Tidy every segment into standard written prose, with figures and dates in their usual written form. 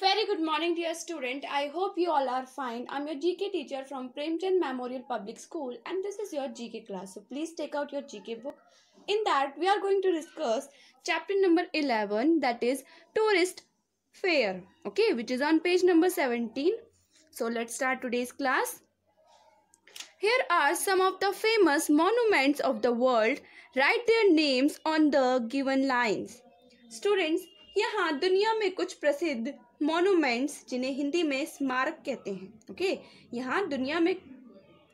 Very good morning, dear student. I hope you all are fine. I'm your GK teacher from Premchand Memorial Public School, and this is your GK class. So please take out your GK book. In that, we are going to discuss chapter number 11, that is Tourist Fair, okay, which is on page number 17. So let's start today's class. Here are some of the famous monuments of the world. Write their names on the given lines. Students, यहाँ दुनिया में कुछ प्रसिद्ध monuments जिन्हें हिंदी में स्मारक कहते हैं, ओके, यहाँ दुनिया में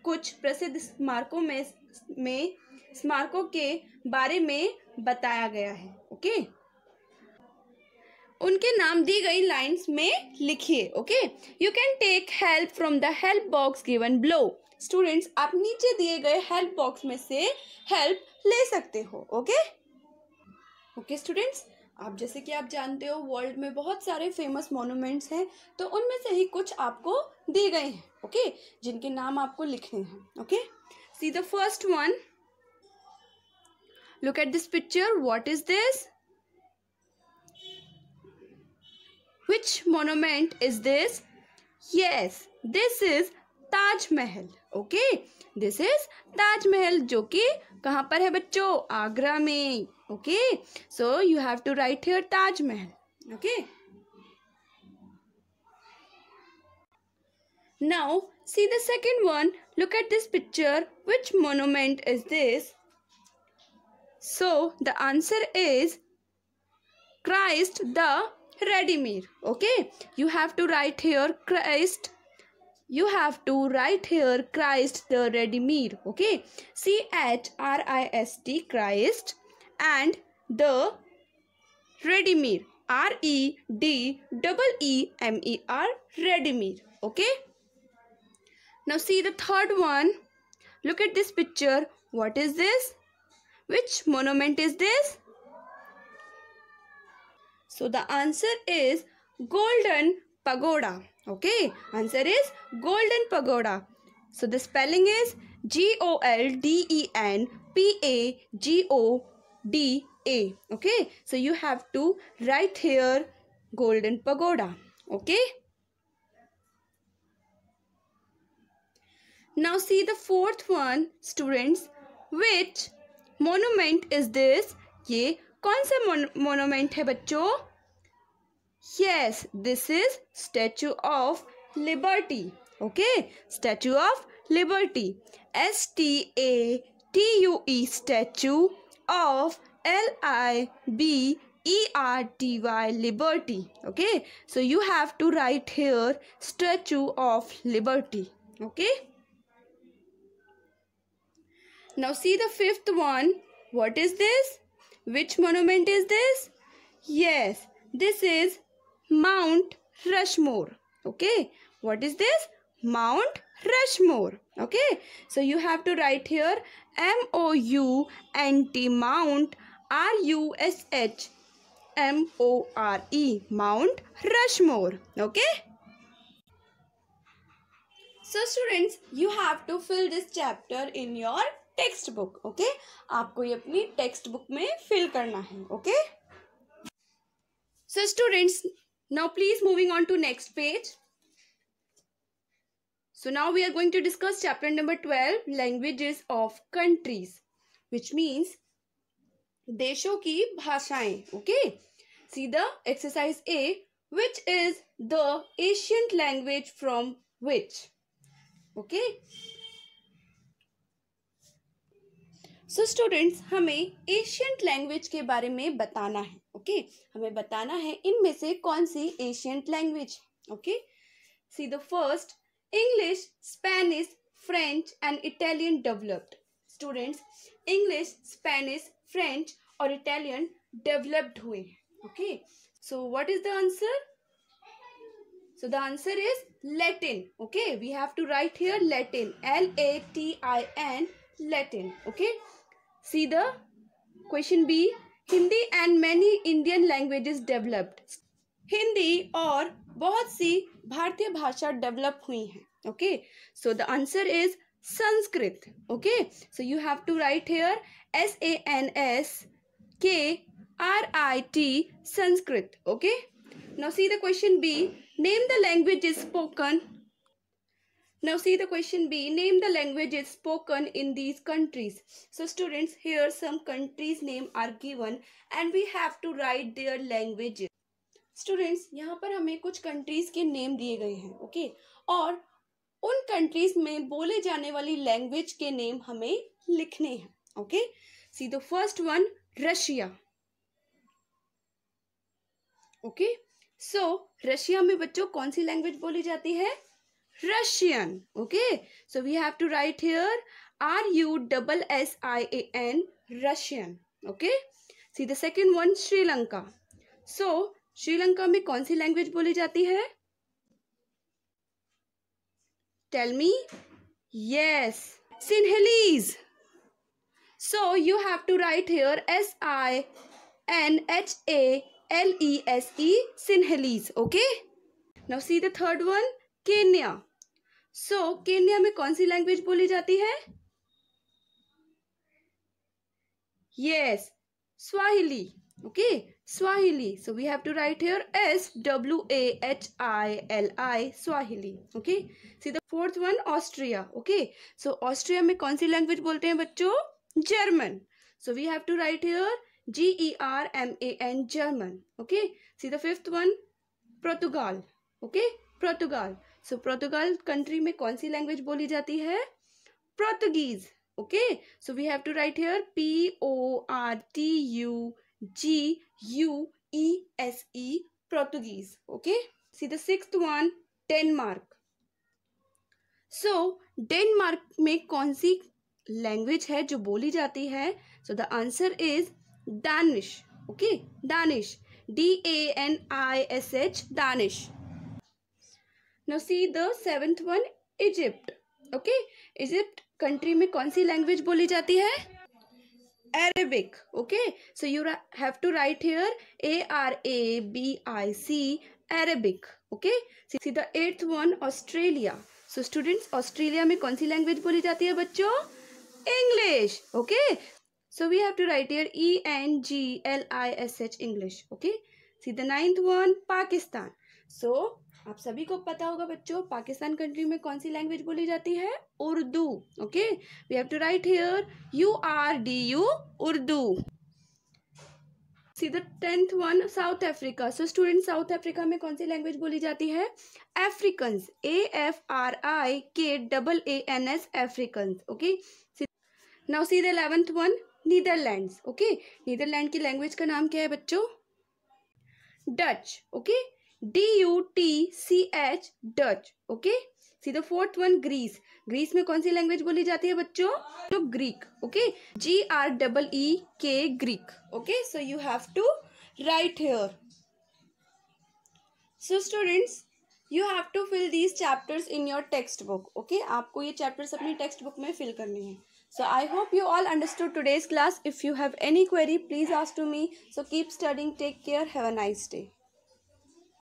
कुछ प्रसिद्ध स्मारकों के बारे में बताया गया है, ओके। उनके नाम दी गई लाइंस में लिखिए, okay. You can take help from the help box given below. Students, आप नीचे दिए गए हेल्प बॉक्स में से हेल्प ले सकते हो, ओके। ओके स्टूडेंट्स, आप जैसे कि आप जानते हो वर्ल्ड में बहुत सारे फेमस मॉन्यूमेंट्स हैं, तो उनमें से ही कुछ आपको दिए गए हैं, ओके, जिनके नाम आपको लिखने हैं, okay. See the first one, look at this picture, what is this? Which monument is this? Yes, this is Taj Mahal. Okay, this is Taj Mahal, जो कि कहाँ पर है बच्चों? आगरा में. Okay, so you have to write here Taj Mahal. Okay. Now see the second one. Look at this picture. Which monument is this? So the answer is Christ the Redeemer. Okay, you have to write here Christ. You have to write here Christ the Redeemer. Okay, CHRIST, Christ, and the Redeemer, REDEEMER, Redeemer. Okay. Now see the third one. Look at this picture. What is this? Which monument is this? So the answer is Golden Pagoda. Okay, answer is Golden Pagoda. So the spelling is GOLDENPAGODA. Okay, so you have to write here Golden Pagoda. Okay. Now see the fourth one, students. Which monument is this? ये कौन सा monument है बच्चों? Yes, this is Statue of Liberty. Okay, Statue of Liberty. STATUE, Statue of LIBERTY, Liberty. Okay, so you have to write here Statue of Liberty. Okay. Now see the fifth one. What is this? Which monument is this? Yes, this is Mount Rushmore. Okay, what is this? Mount Rushmore. Okay, so you have to write here MOUNT, Mount, RUSHMORE, Mount Rushmore. Okay. So students, you have to fill this chapter in your textbook, okay, आपको ये अपनी textbook में fill करना है, okay. So students, now please moving on to next page. So now we are going to discuss chapter number 12, languages of countries, which means देशों की भाषाएं, okay. See the exercise A, which is the ancient language from which, okay. So students, हमें ancient language के बारे में बताना है, okay. हमें बताना है इनमें से कौन सी ancient language, okay. See the first, English, Spanish, French and Italian developed. Students, English, Spanish, French और इटालियन डेवलप्ड हुए हैं, okay. So what is the answer? So the answer is Latin. Okay, we have to write here Latin, LATIN, Latin. Okay. See the question B. Hindi and many Indian languages developed. Hindi और बहुत सी भारतीय भाषा develop हुई हैं. Okay. So the answer is Sanskrit. Okay. So you have to write here SANSKRIT, Sanskrit. Okay. Now see the question B. Name the languages spoken. Now see the question B. Name the languages spoken in these countries. So students, here some countries name are given and we have to write their languages. Students, यहाँ पर हमें कुछ countries के name दिए गए हैं, okay, और उन कंट्रीज में बोले जाने वाली लैंग्वेज के नेम हमें लिखने हैं, okay. See the first one, Russia, okay. So Russia में बच्चों कौन सी लैंग्वेज बोली जाती है? Russian, okay. So we have to write here RUSSIAN, Russian, okay. See the second one, Sri Lanka. So Sri Lanka में कौन सी लैंग्वेज बोली जाती है? Tell me. Yes, Sinhalese. So you have to write here SINHALESE, Sinhalese, okay. Now see the third one, Kenya. So Kenya में कौन सी language बोली जाती है? Yes, Swahili, okay, Swahili. So we have to write here SWAHILI, Swahili. Okay. See the fourth one, Austria. Okay. So Austria में कौन सी language बोलते हैं बच्चों? German. So we have to write here GERMAN, German. Okay. See the fifth one, Portugal. Okay. Portugal. So Portugal country में कौन सी language बोली जाती है? Portuguese. Okay. So we have to write here PORTUGUESE, Portuguese. Okay. See the sixth one, Denmark. So Denmark में कौन सी language है जो बोली जाती है? So the answer is Danish. Okay, Danish, DANISH, Danish. Now see the seventh one, Egypt. Okay, Egypt country में कौन सी लैंग्वेज बोली जाती है? Arabic. Okay, so you have to write here ARABIC, Arabic. Okay, see the eighth one, Australia. So students, Australia में कौन सी language बोली जाती है बच्चों? English. Okay, so we have to write here ENGLISH, English. Okay, see the ninth one, Pakistan. So आप सभी को पता होगा बच्चों, पाकिस्तान कंट्री में कौन सी लैंग्वेज बोली जाती है? Urdu. Okay, we have to write here URDU, Urdu. See the 10th one, South Africa. So student, South Africa में कौन सी लैंग्वेज बोली जाती है? Afrikaans, AFRIKAANS, Afrikaans. Okay, now see the 11th one, Netherlands. Okay, Netherland की लैंग्वेज का नाम क्या है बच्चों? Dutch. Okay, DUTCH, Dutch. Okay, see the fourth one, Greece. Greece में कौन सी लैंग्वेज बोली जाती है बच्चों? तो Greek. Okay, GREEK, Greek. Okay, so you have to write here. So students, you have to fill these chapters in your textbook. Okay, आपको ये चैप्टर्स अपनी टेक्स्ट बुक में फिल करने हैं. So I hope you all understood today's class. If you have any query, please ask to me. So keep studying. Take care. Have a nice day.